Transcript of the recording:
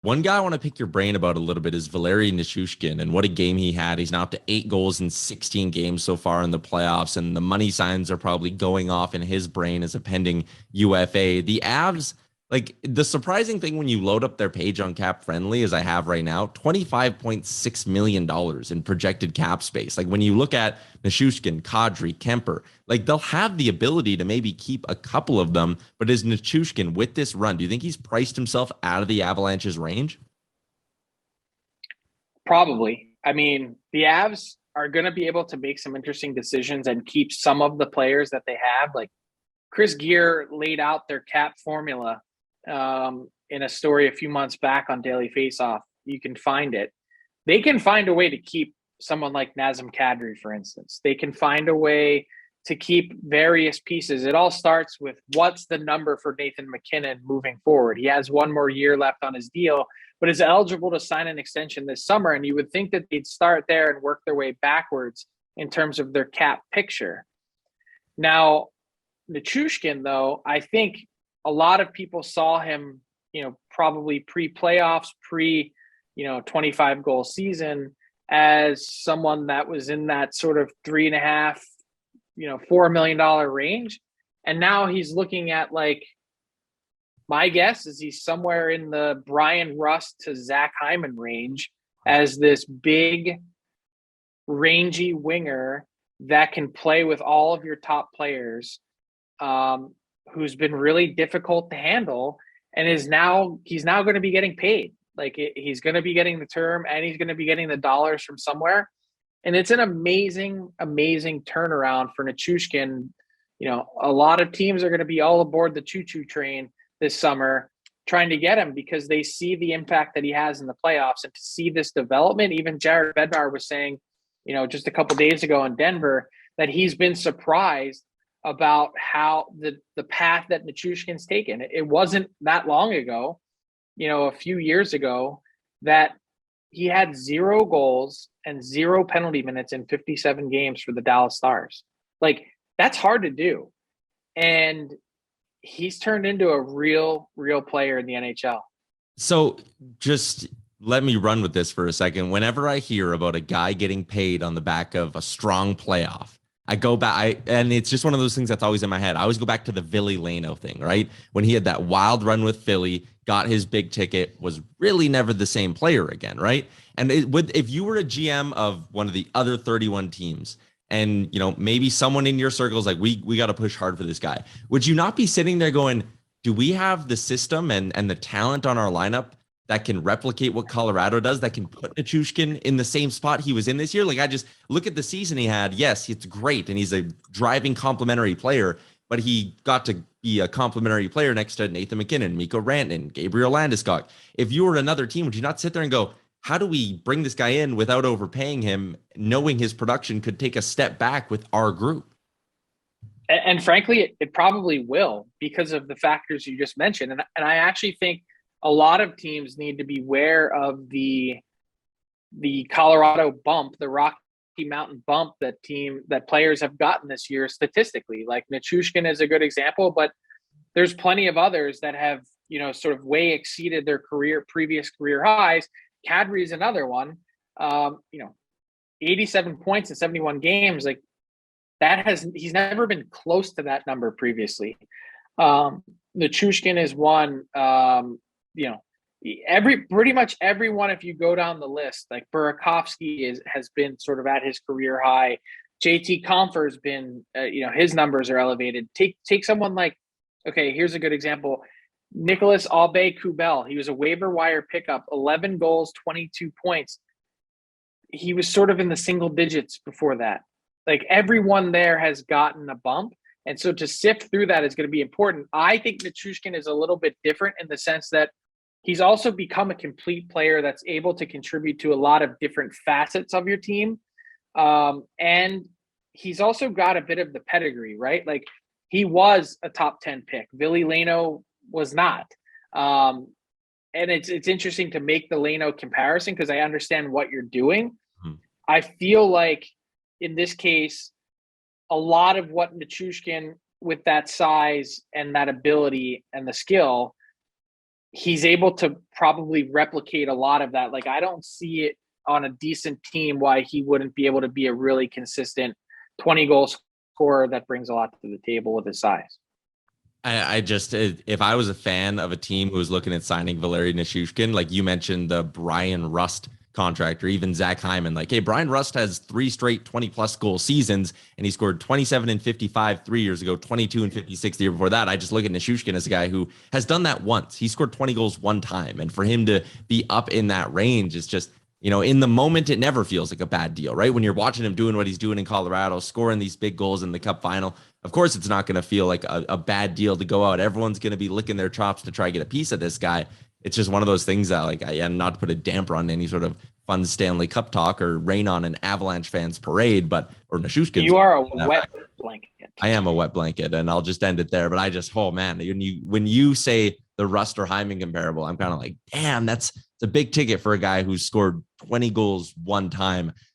One guy I want to pick your brain about a little bit is Valeri Nichushkin and what a game he had. He's now up to 8 goals in 16 games so far in the playoffs, and the money signs are probably going off in his brain as a pending UFA. The Avs, like the surprising thing when you load up their page on Cap Friendly, as I have right now, $25.6 million in projected cap space. Like when you look at Nichushkin, Kadri, Kemper, like they'll have the ability to maybe keep a couple of them. But is Nichushkin with this run? Do you think he's priced himself out of the Avalanche's range? Probably. I mean, the Avs are going to be able to make some interesting decisions and keep some of the players that they have. Like Chris Gear laid out their cap formula in a story a few months back on Daily Faceoff. You can find it. They can find a way to keep someone like Nazem Kadri, for instance. They can find a way to keep various pieces. It all starts with what's the number for Nathan MacKinnon moving forward. He has one more year left on his deal, but is eligible to sign an extension this summer. And you would think that they'd start there and work their way backwards in terms of their cap picture. Now, Nichushkin, though, I think a lot of people saw him, probably pre-playoffs, 25 goal season as someone that was in that sort of 3.5, $4 million range. And now he's looking at, like, my guess is he's somewhere in the Brian Rust to Zach Hyman range as this big, rangy winger that can play with all of your top players, who's been really difficult to handle, and he's now going to be getting paid. Like he's going to be getting the term, and he's going to be getting the dollars from somewhere. And it's an amazing, amazing turnaround for Nichushkin. A lot of teams are going to be all aboard the choo-choo train this summer trying to get him because they see the impact that he has in the playoffs, and to see this development. Even Jared Bednar was saying, just a couple days ago in Denver, that he's been surprised about how the path that Nichushkin's taken. It wasn't that long ago, a few years ago, that he had 0 goals and 0 penalty minutes in 57 games for the Dallas Stars. Like, that's hard to do. And he's turned into a real player in the NHL. So just let me run with this for a second. Whenever I hear about a guy getting paid on the back of a strong playoff, I go back, and it's just one of those things that's always in my head. I always go back to the Ville Leno thing, right? When he had that wild run with Philly, got his big ticket, was really never the same player again, right? And if you were a GM of one of the other 31 teams, and maybe someone in your circle is like, we got to push hard for this guy, would you not be sitting there going, do we have the system and the talent on our lineup that can replicate what Colorado does, that can put Nichushkin in the same spot he was in this year? Like, I just look at the season he had. Yes, it's great, and he's a driving complementary player, but he got to be a complementary player next to Nathan MacKinnon, Mikko Rantanen, Gabriel Landeskog. If you were another team, would you not sit there and go, how do we bring this guy in without overpaying him, knowing his production could take a step back with our group? And frankly, it probably will, because of the factors you just mentioned. And I actually think a lot of teams need to be aware of the Colorado bump, the Rocky Mountain bump that players have gotten this year statistically. Like Nichushkin is a good example, but there's plenty of others that have, sort of way exceeded their previous career highs. Kadri is another one. 87 points in 71 games. Like, he's never been close to that number previously. Nichushkin is one. Pretty much everyone, if you go down the list, like Burakovsky has been sort of at his career high. JT Compher's been, his numbers are elevated. Take someone like, okay, here's a good example. Nicholas Aube-Kubel. He was a waiver wire pickup, 11 goals, 22 points. He was sort of in the single digits before that. Like, everyone there has gotten a bump. And so to sift through that is going to be important. I think Nichushkin is a little bit different in the sense that he's also become a complete player that's able to contribute to a lot of different facets of your team. And he's also got a bit of the pedigree, right? Like, he was a top 10 pick. Ville Leno was not. And it's interesting to make the Leno comparison because I understand what you're doing. Hmm. I feel like in this case, a lot of what Nichushkin, with that size and that ability and the skill, he's able to probably replicate a lot of that. Like, I don't see it on a decent team why he wouldn't be able to be a really consistent 20-goal scorer that brings a lot to the table with his size. I just, if I was a fan of a team who was looking at signing Valeri Nichushkin, like you mentioned the Brian Rust contract, or even Zach Hyman, like, hey, Brian Rust has 3 straight 20+ goal seasons, and he scored 27 and 55 3 years ago, 22 and 56 the year before that. I just look at Nichushkin as a guy who has done that once. He scored 20 goals one time, and for him to be up in that range is just, in the moment, it never feels like a bad deal, right? When you're watching him doing what he's doing in Colorado, scoring these big goals in the Cup final, of course, it's not going to feel like a bad deal to go out. Everyone's going to be licking their chops to try to get a piece of this guy. It's just one of those things that, like, I not to put a damper on any sort of fun Stanley Cup talk or rain on an Avalanche fans parade, or Nichushkin. You are a wet blanket. I am a wet blanket, and I'll just end it there. But I just, oh man, when you say the Rust or Hyman comparable, I'm kind of like, damn, it's a big ticket for a guy who's scored 20 goals one time.